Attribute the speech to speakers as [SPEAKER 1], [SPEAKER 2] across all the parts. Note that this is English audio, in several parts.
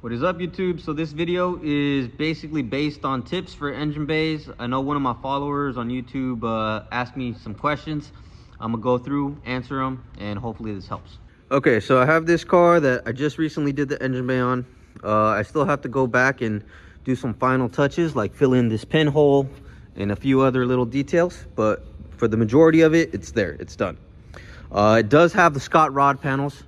[SPEAKER 1] What is up, YouTube? So this video is basically based on tips for engine bays. I know one of my followers on YouTube asked me some questions. I'm gonna go through, answer them, and hopefully this helps. Okay, so I have this car that I just recently did the engine bay on. I still have to go back and do some final touches, like fill in this pinhole and a few other little details, but for the majority of it, it's there, it's done. It does have the Scott rod panels.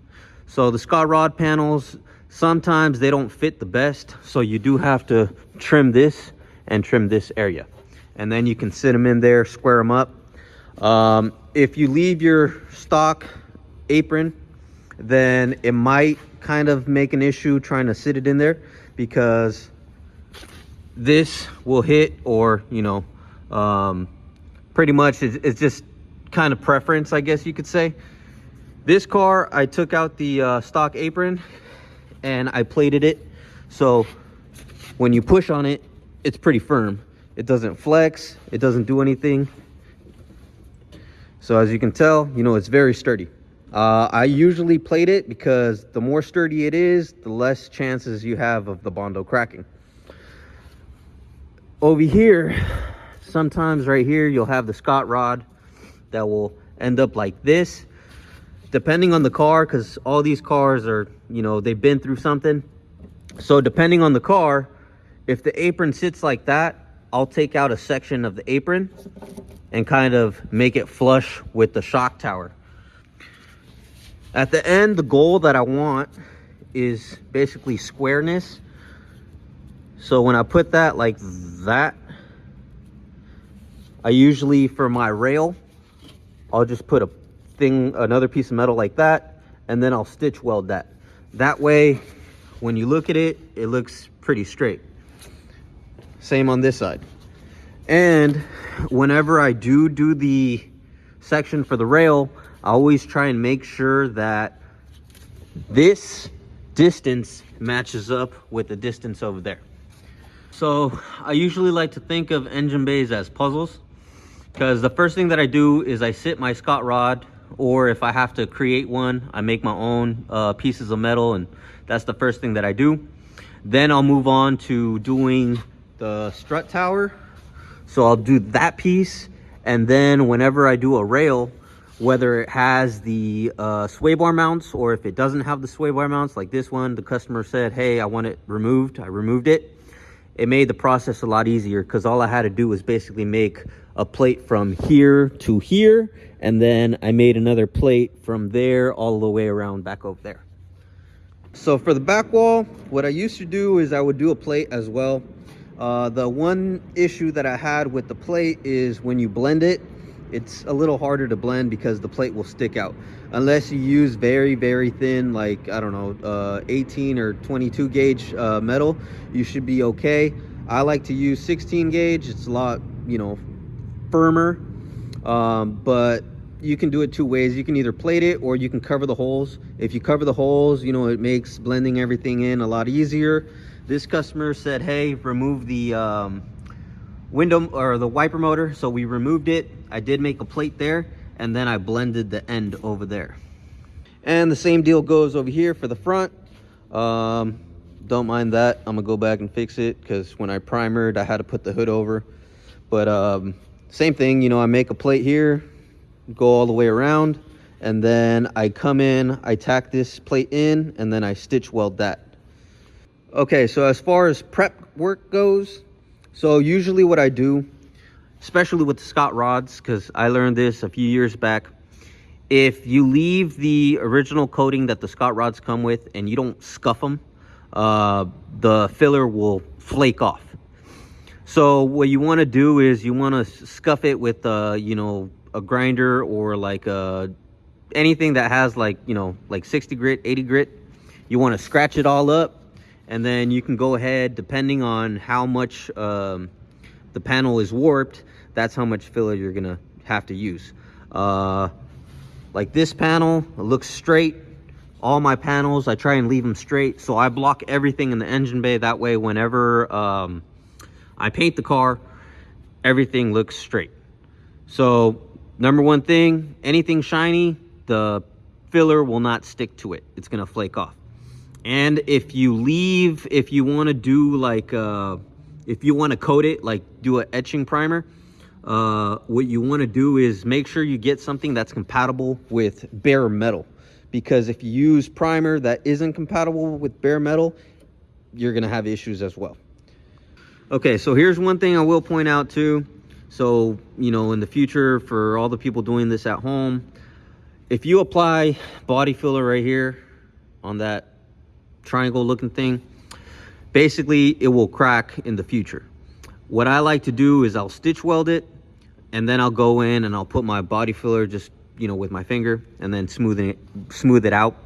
[SPEAKER 1] So the Scott rod panels, sometimes they don't fit the best, so you do have to trim this and trim this area, and then you can sit them in there, square them up. If you leave your stock apron, then it might kind of make an issue trying to sit it in there, because this will hit, or pretty much it's just kind of preference, I guess you could say. This car, I took out the stock apron and I plated it, so when you push on it, it's pretty firm. It doesn't flex, it doesn't do anything. So as you can tell, it's very sturdy. I usually plate it because the more sturdy it is, the less chances you have of the Bondo cracking. Over here, sometimes right here, you'll have the Scott rod that will end up like this, depending on the car, because all these cars are, they've been through something. So depending on the car, if the apron sits like that, I'll take out a section of the apron and kind of make it flush with the shock tower. At the end, the goal that I want is basically squareness. So when I put that like that, I usually, for my rail, I'll just put another piece of metal like that, and then I'll stitch weld that. That way, when you look at it, it looks pretty straight. Same on this side. And whenever I do the section for the rail, I always try and make sure that this distance matches up with the distance over there. So I usually like to think of engine bays as puzzles, because the first thing that I do is I sit my Scott rod, or if I have to create one, I make my own pieces of metal, and that's the first thing that I do. Then I'll move on to doing the strut tower. So I'll do that piece, and then whenever I do a rail, whether it has the sway bar mounts or if it doesn't have the sway bar mounts, like this one, the customer said, hey, I want it removed. I removed it. It made the process a lot easier, because all I had to do was basically make a plate from here to here, and then I made another plate from there all the way around back over there. So for the back wall, what I used to do is I would do a plate as well. The one issue that I had with the plate is when you blend it, it's a little harder to blend because the plate will stick out. Unless you use very, very thin, like, I don't know, 18 or 22 gauge metal, you should be okay. I like to use 16 gauge. It's a lot, firmer. But you can do it two ways. You can either plate it or you can cover the holes. If you cover the holes, it makes blending everything in a lot easier. This customer said, hey, remove the window or the wiper motor, so we removed it. I did make a plate there, and then I blended the end over there. And the same deal goes over here for the front. Don't mind that. I'm gonna go back and fix it, because when I primered, I had to put the hood over. But same thing, I make a plate here, go all the way around, and then I come in, I tack this plate in, and then I stitch weld that. Okay, so as far as prep work goes, so usually what I do, especially with the Scott rods, because I learned this a few years back, if you leave the original coating that the Scott rods come with and you don't scuff them, the filler will flake off. So what you want to do is you want to scuff it with a grinder, or like anything that has like 60 grit, 80 grit. You want to scratch it all up, and then you can go ahead, depending on how much the panel is warped, that's how much filler you're gonna have to use. Like this panel, it looks straight. All my panels, I try and leave them straight, so I block everything in the engine bay. That way, whenever I paint the car, everything looks straight. So number one thing, anything shiny, the filler will not stick to it. It's gonna flake off. And if you want to do like if you want to coat it, like do an etching primer, what you want to do is make sure you get something that's compatible with bare metal, because if you use primer that isn't compatible with bare metal, you're gonna have issues as well. Okay, so here's one thing I will point out too. So, you know, in the future, for all the people doing this at home, if you apply body filler right here on that triangle looking thing, basically it will crack in the future. What I like to do is I'll stitch weld it, and then I'll go in and I'll put my body filler just, you know, with my finger, and then smooth it out.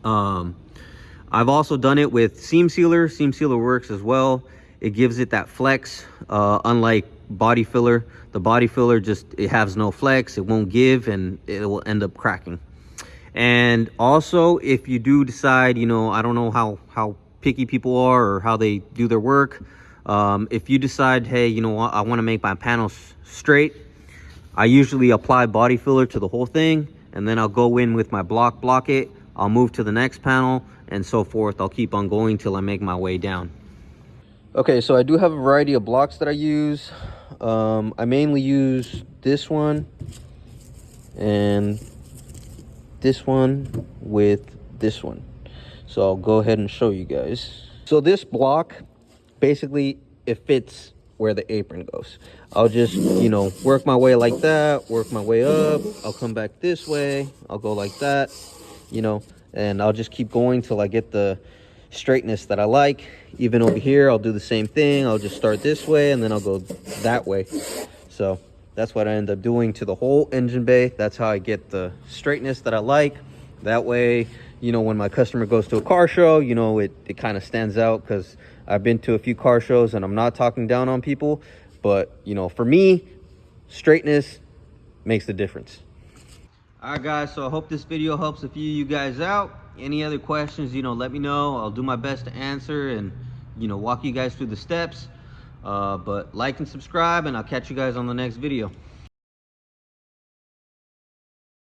[SPEAKER 1] I've also done it with seam sealer. Seam sealer works as well. It gives it that flex, unlike body filler. The body filler it has no flex, it won't give, and it will end up cracking. And also, if you do decide, you know, I don't know how picky people are or how they do their work. If you decide, hey, you know what, I want to make my panels straight, I usually apply body filler to the whole thing, and then I'll go in with my block it. I'll move to the next panel, and so forth. I'll keep on going till I make my way down. Okay, so I do have a variety of blocks that I use. I mainly use this one and this one with this one. So I'll go ahead and show you guys. So this block, basically, it fits where the apron goes. I'll just, you know, work my way like that, work my way up. I'll come back this way. I'll go like that, you know, and I'll just keep going till I get the straightness that I like. Even over here, I'll do the same thing. I'll just start this way and then I'll go that way. So that's what I end up doing to the whole engine bay. That's how I get the straightness that I like. That way, you know, when my customer goes to a car show, you know, it kind of stands out, because I've been to a few car shows, and I'm not talking down on people, but, you know, for me, straightness makes the difference. All right, guys, so I hope this video helps a few of you guys out. Any other questions, you know, let me know. I'll do my best to answer and, you know, walk you guys through the steps. But like and subscribe, and I'll catch you guys on the next video.